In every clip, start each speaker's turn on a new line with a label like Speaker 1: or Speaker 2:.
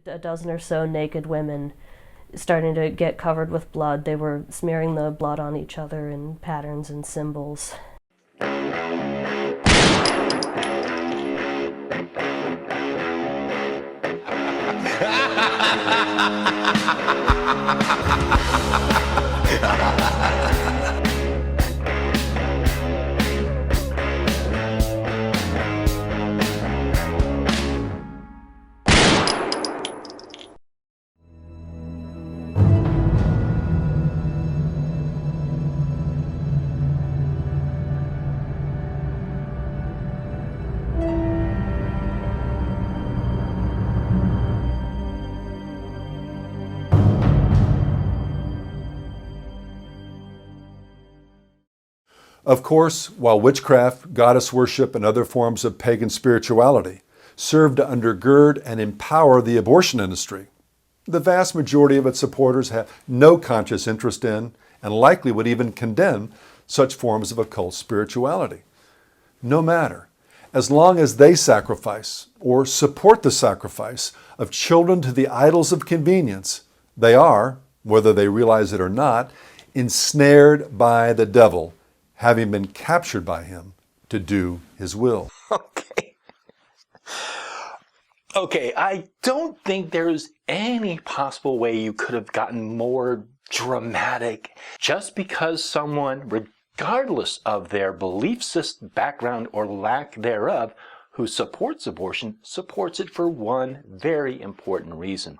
Speaker 1: A dozen or so naked women starting to get covered with blood. They were smearing the blood on each other in patterns and symbols.
Speaker 2: Of course, while witchcraft, goddess worship, and other forms of pagan spirituality serve to undergird and empower the abortion industry, the vast majority of its supporters have no conscious interest in, and likely would even condemn, such forms of occult spirituality. No matter, as long as they sacrifice or support the sacrifice of children to the idols of convenience, they are, whether they realize it or not, ensnared by the devil, having been captured by him to do his will.
Speaker 3: Okay, I don't think there's any possible way you could have gotten more dramatic. Just because someone, regardless of their belief system, background, or lack thereof, who supports abortion, supports it for one very important reason.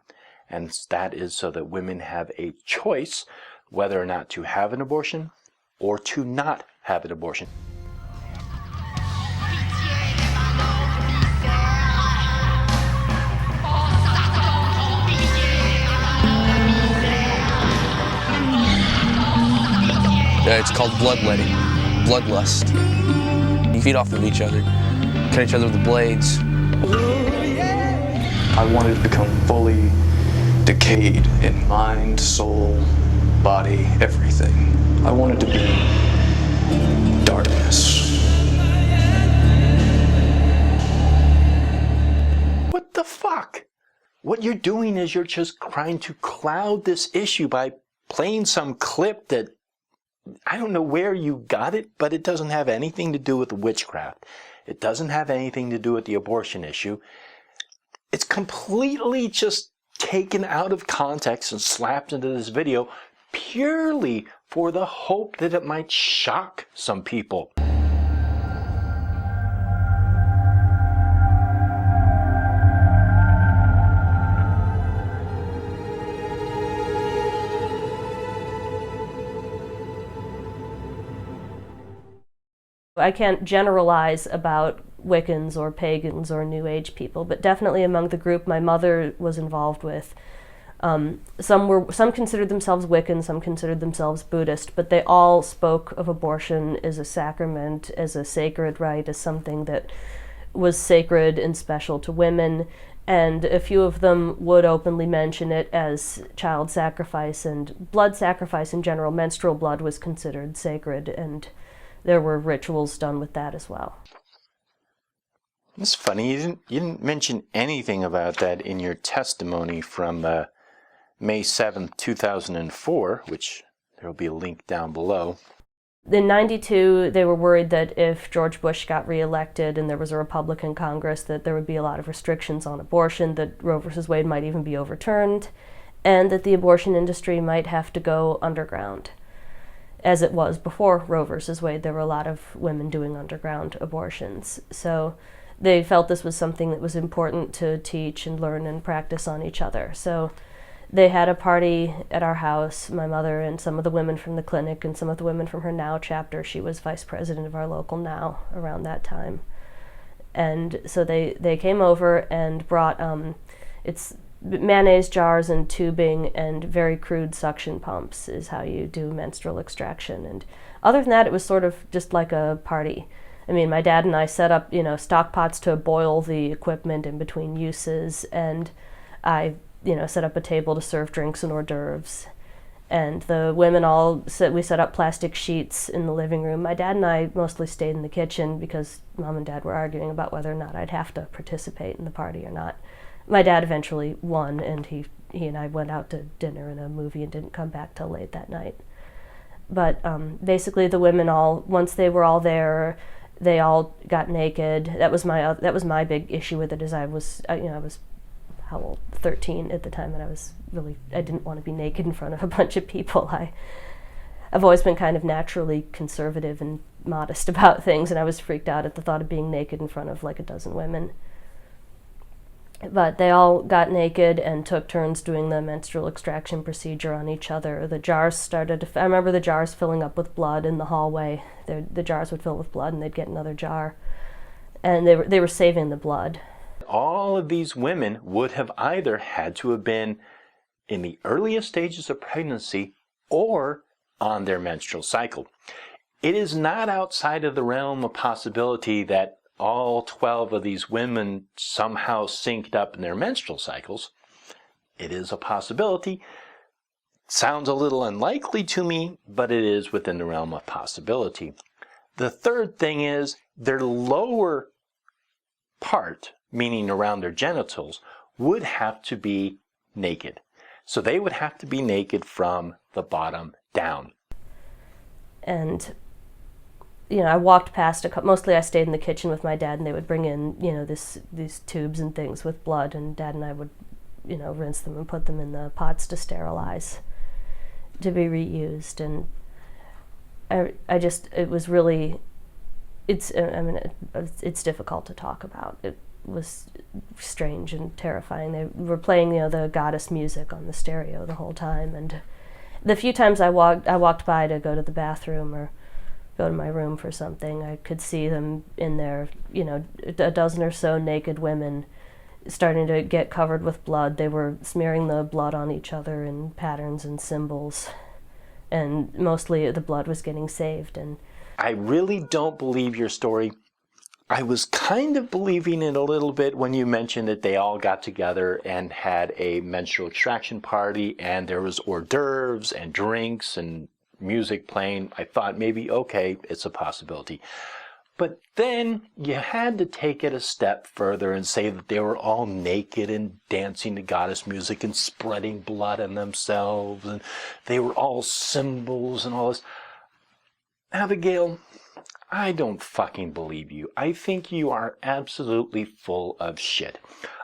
Speaker 3: And that is so that women have a choice whether or not to have an abortion or to not have an abortion.
Speaker 4: It's called bloodletting, bloodlust. You feed off of each other, cut each other with the blades.
Speaker 5: I wanted to become fully decayed in mind, soul, body, everything. I wanted to be darkness.
Speaker 3: What the fuck? What you're doing is you're just trying to cloud this issue by playing some clip that I don't know where you got it, but it doesn't have anything to do with witchcraft. It doesn't have anything to do with the abortion issue. It's completely just taken out of context and slapped into this video purely for the hope that it might shock some people.
Speaker 1: I can't generalize about Wiccans or pagans or New Age people, but definitely among the group my mother was involved with, some considered themselves Wiccan, some considered themselves Buddhist, but they all spoke of abortion as a sacrament, as a sacred rite, as something that was sacred and special to women, and a few of them would openly mention it as child sacrifice and blood sacrifice in general. Menstrual blood was considered sacred, and there were rituals done with that as well.
Speaker 3: It's funny, you didn't mention anything about that in your testimony from May 7th, 2004, which there will be a link down below.
Speaker 1: In '92, they were worried that if George Bush got reelected and there was a Republican Congress, that there would be a lot of restrictions on abortion, that Roe v. Wade might even be overturned, and that the abortion industry might have to go underground. As it was before Roe v. Wade, there were a lot of women doing underground abortions. So they felt this was something that was important to teach and learn and practice on each other. So they had a party at our house, my mother and some of the women from the clinic and some of the women from her NOW chapter. She was vice president of our local NOW around that time. And so they came over and brought, it's mayonnaise jars and tubing and very crude suction pumps is how you do menstrual extraction. And other than that, it was sort of just like a party. I mean, my dad and I set up, stock pots to boil the equipment in between uses, and I, set up a table to serve drinks and hors d'oeuvres. And the women we set up plastic sheets in the living room. My dad and I mostly stayed in the kitchen because Mom and Dad were arguing about whether or not I'd have to participate in the party or not. My dad eventually won, and he and I went out to dinner and a movie and didn't come back till late that night. But basically, the women all, once they were all there, they all got naked. That was my big issue with it. Is I was how old, 13 at the time, and I didn't want to be naked in front of a bunch of people. I've always been kind of naturally conservative and modest about things, and I was freaked out at the thought of being naked in front of like a dozen women. But they all got naked and took turns doing the menstrual extraction procedure on each other. The jars started I remember the jars filling up with blood in the hallway. The jars would fill with blood, and they'd get another jar. And they were saving the blood.
Speaker 3: All of these women would have either had to have been in the earliest stages of pregnancy or on their menstrual cycle. It is not outside of the realm of possibility that all 12 of these women somehow synced up in their menstrual cycles. It is a possibility. Sounds a little unlikely to me, but it is within the realm of possibility. The third thing is their lower part, meaning around their genitals, would have to be naked. So they would have to be naked from the bottom down.
Speaker 1: And I walked past mostly I stayed in the kitchen with my dad, and they would bring in, these tubes and things with blood, and Dad and I would, rinse them and put them in the pots to sterilize, to be reused. And it was really, it's difficult to talk about. It was strange and terrifying. They were playing, the goddess music on the stereo the whole time, and the few times I walked by to go to the bathroom or go to my room for something, I could see them in there, a dozen or so naked women starting to get covered with blood. They were smearing the blood on each other in patterns and symbols, and mostly the blood was getting saved. And
Speaker 3: I really don't believe your story. I was kind of believing it a little bit when you mentioned that they all got together and had a menstrual extraction party, and there was hors d'oeuvres and drinks and music playing. I thought maybe, okay, it's a possibility. But then you had to take it a step further and say that they were all naked and dancing to goddess music and spreading blood on themselves, and they were all symbols and all this. Abigail, I don't fucking believe you. I think you are absolutely full of shit.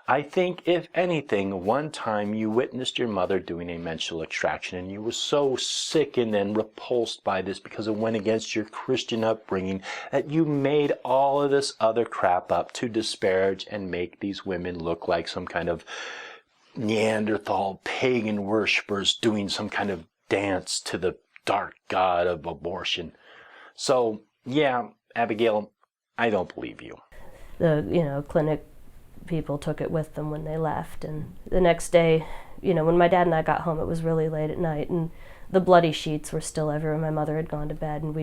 Speaker 3: I think, if anything, one time you witnessed your mother doing a menstrual extraction, and you were so sickened and repulsed by this because it went against your Christian upbringing that you made all of this other crap up to disparage and make these women look like some kind of Neanderthal pagan worshippers doing some kind of dance to the dark god of abortion. So, yeah, Abigail, I don't believe you.
Speaker 1: The, clinic people took it with them when they left, and the next day, when my dad and I got home, it was really late at night, and the bloody sheets were still everywhere. My mother had gone to bed, and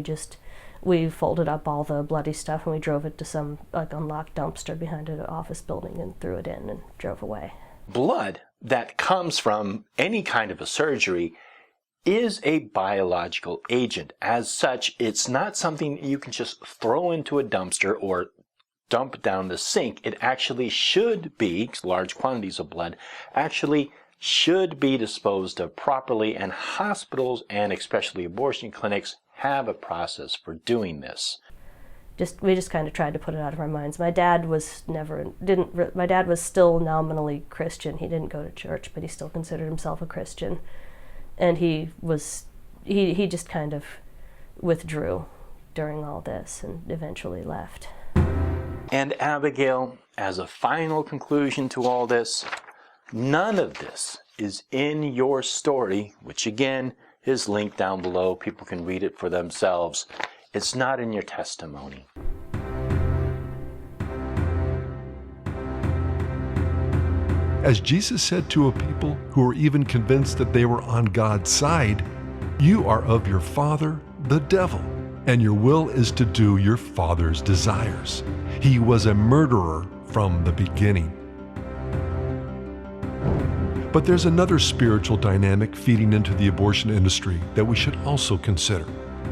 Speaker 1: we folded up all the bloody stuff, and we drove it to some unlocked dumpster behind an office building and threw it in and drove away.
Speaker 3: Blood that comes from any kind of a surgery is a biological agent. As such, it's not something you can just throw into a dumpster or dump down the sink. It actually should be, large quantities of blood, actually should be disposed of properly, and hospitals and especially abortion clinics have a process for doing this.
Speaker 1: We just kind of tried to put it out of our minds. My dad was my dad was still nominally Christian. He didn't go to church, but he still considered himself a Christian. And he just kind of withdrew during all this and eventually left.
Speaker 3: And Abigail, as a final conclusion to all this, none of this is in your story, which again is linked down below. People can read it for themselves. It's not in your testimony.
Speaker 2: As Jesus said to a people who were even convinced that they were on God's side, "You are of your father, the devil, and your will is to do your father's desires. He was a murderer from the beginning." But there's another spiritual dynamic feeding into the abortion industry that we should also consider.